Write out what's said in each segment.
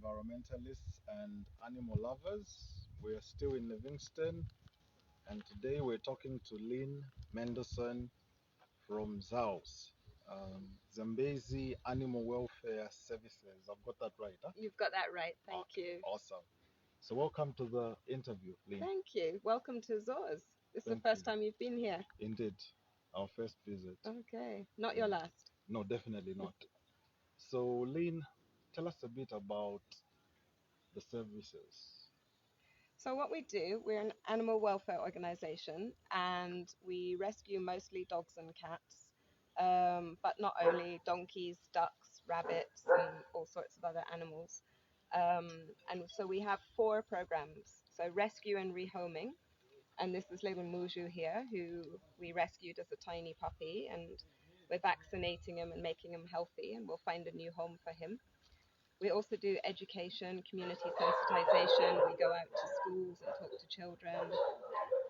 environmentalists and animal lovers. We're still in Livingston, and today we're talking to Lynne Mendelsohn from ZAWS, Zambezi Animal Welfare Services. I've got that right, huh? You've got that right. Thank Okay, you. awesome. So, welcome to the interview, Lynne. Thank you. Welcome to ZAWS. This is the Thank first you. time you've been here. Indeed, our first visit. Okay. Not your Yeah. last. No, definitely not. So, Lynne, tell us a bit about the services. So what we do, we're an animal welfare organization and we rescue mostly dogs and cats, but not only donkeys, ducks, rabbits, and all sorts of other animals. Um, and so we have 4 programs. So rescue and rehoming. And this is little Muju here, who we rescued as a tiny puppy, and we're vaccinating him and making him healthy, and we'll find a new home for him. We also do education, community sensitization. We go out to schools and talk to children.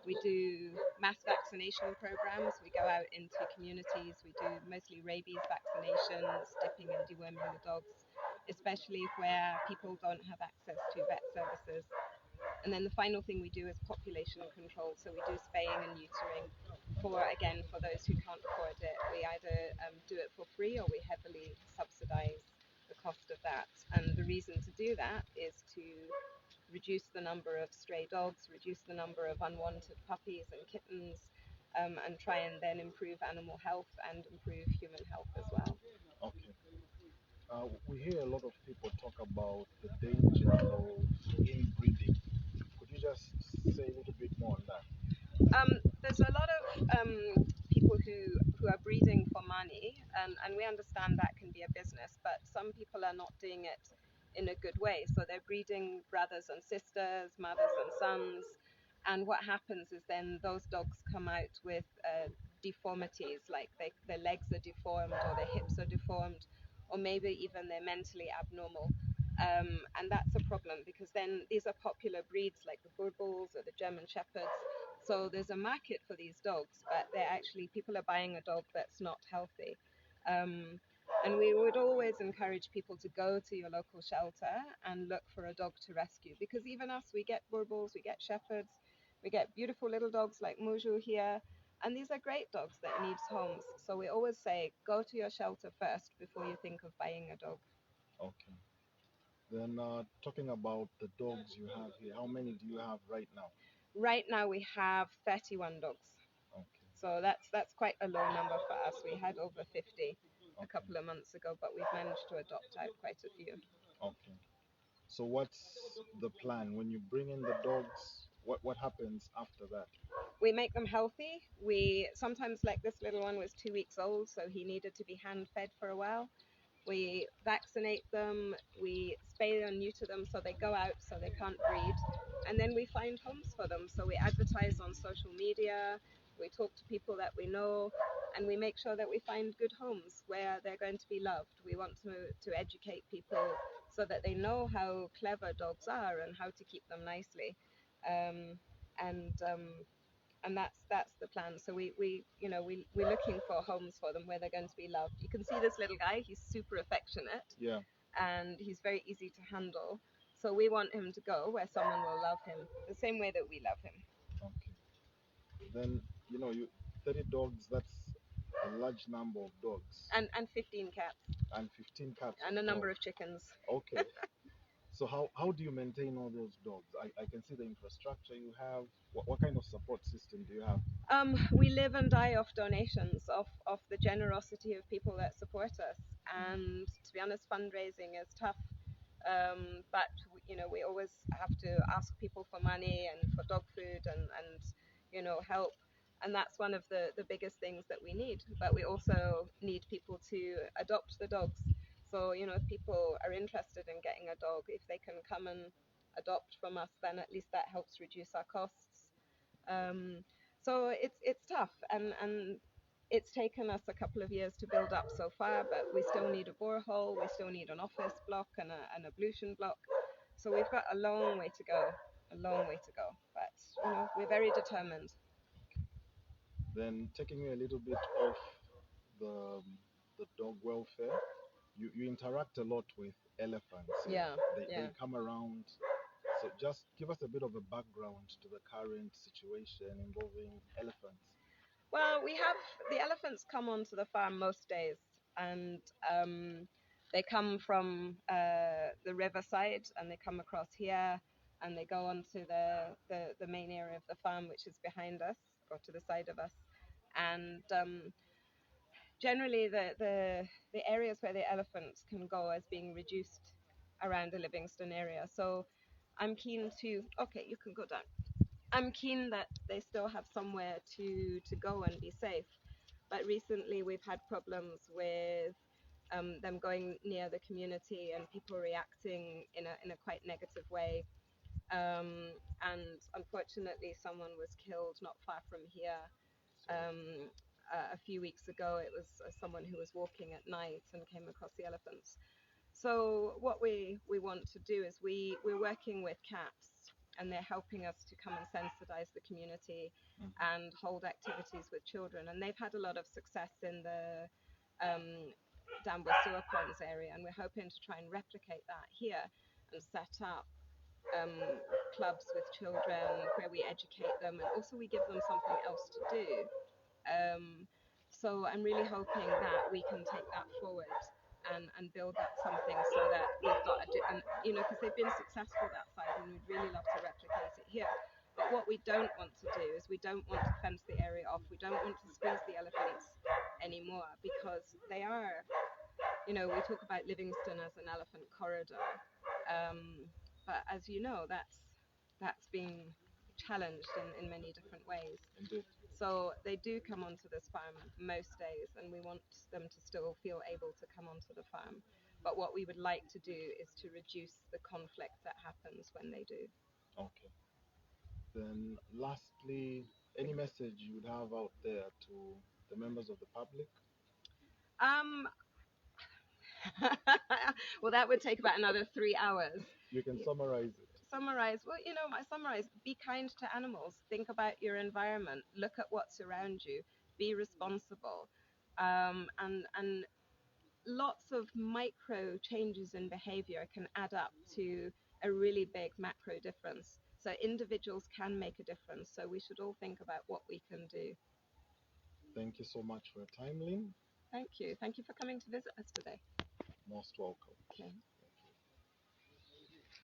We do mass vaccination programs. We go out into communities. We do mostly rabies vaccinations, dipping and deworming the dogs, especially where people don't have access to vet services. And then the final thing we do is population control. So we do spaying and neutering for those who can't afford it. We either do it for free or we heavily subsidize the cost of that. And the reason to do that is to reduce the number of stray dogs, reduce the number of unwanted puppies and kittens, and try and then improve animal health and improve human health as well. Okay. We hear a lot of people talk about the danger of inbreeding. Could you just say a little bit more on that? There's a lot of people who are breeding for money, and we understand that can be a business, but some people are not doing it in a good way. So they're breeding brothers and sisters, mothers and sons, and what happens is then those dogs come out with deformities, like their legs are deformed or their hips are deformed, or maybe even they're mentally abnormal. And that's a problem because then these are popular breeds like the Boerboels or the German Shepherds. So there's a market for these dogs, but they're actually, people are buying a dog that's not healthy. Um, and we would always encourage people to go to your local shelter and look for a dog to rescue, because even us, we get Boerboels, we get Shepherds, we get beautiful little dogs like Muju here, and these are great dogs that needs homes. So we always say, go to your shelter first before you think of buying a dog. Okay. Then, talking about the dogs you have here, how many do you have right now? Right now we have 31 dogs. Okay. So that's quite a low number for us. We had over 50 a Okay. couple of months ago, but we've managed to adopt out quite a few. Okay. So, what's the plan when you bring in the dogs? What happens after that? We make them healthy. We sometimes, like this little one was 2 weeks old, so he needed to be hand fed for a while. We vaccinate them, we spay and neuter them so they go out so they can't breed, and then we find homes for them. So we advertise on social media, we talk to people that we know, and we make sure that we find good homes where they're going to be loved. We want to educate people so that they know how clever dogs are and how to keep them nicely. Um, and and that's the plan. So we're looking for homes for them where they're going to be loved. You can see this little guy, he's super affectionate. Yeah. And he's very easy to handle, so we want him to go where someone will love him the same way that we love him. Okay. Then, you 30 dogs. That's a large number of dogs. And 15 cats And 15 cats. and a Wow. number of chickens. Okay. So how do you maintain all those dogs? I can see the infrastructure you have. What kind of support system do you have? We live and die off donations, of the generosity of people that support us. And to be honest, fundraising is tough. But we always have to ask people for money and for dog food and help. And that's one of the biggest things that we need. But we also need people to adopt the dogs. So if people are interested in getting a dog, if they can come and adopt from us, then at least that helps reduce our costs. Um, so it's tough, and it's taken us a couple of years to build up so far, but we still need a borehole, we still need an office block and an ablution block. So we've got a long way to go, a long way to go. But we're very determined. Then taking me a little bit off the the dog welfare, you interact a lot with elephants. Yeah, They yeah. come around. So just give us a bit of a background to the current situation involving elephants. Well, we have the elephants come onto the farm most days, and they come from the riverside, and they come across here, and they go onto the main area of the farm, which is behind us, or to the side of us, and generally the areas where the elephants can go is being reduced around the Livingston area. So I'm keen to. Okay, you can go down. I'm keen that they still have somewhere to go and be safe. But recently we've had problems with them going near the community and people reacting in a quite negative way. And unfortunately, someone was killed not far from here. Um, a few weeks ago, it was someone who was walking at night and came across the elephants. So what we want to do is we're working with CAPS, and they're helping us to come and sensitize the community and hold activities with children. And they've had a lot of success in the Danville sewer ponds area, and we're hoping to try and replicate that here and set up um, clubs with children where we educate them, and also we give them something else to do. So I'm really hoping that we can take that forward and build up something so that we've got because they've been successful that side, and we'd really love to replicate it here. But what we don't want to do is we don't want to fence the area off. We don't want to squeeze the elephants anymore, because they are, we talk about Livingston as an elephant corridor, but as you know, that's been challenged in many different ways. Indeed. So they do come onto this farm most days, and we want them to still feel able to come onto the farm. But what we would like to do is to reduce the conflict that happens when they do. Okay. Then, lastly, any message you would have out there to the members of the public? Um, well, that would take about another 3 hours. You can summarize it. Summarize, well, my summarize: be kind to animals, think about your environment, look at what's around you, be responsible, and lots of micro changes in behavior can add up to a really big macro difference. So individuals can make a difference, so we should all think about what we can do. Thank you so much for your time, Lynn. Thank you for coming to visit us today. Most welcome. Okay.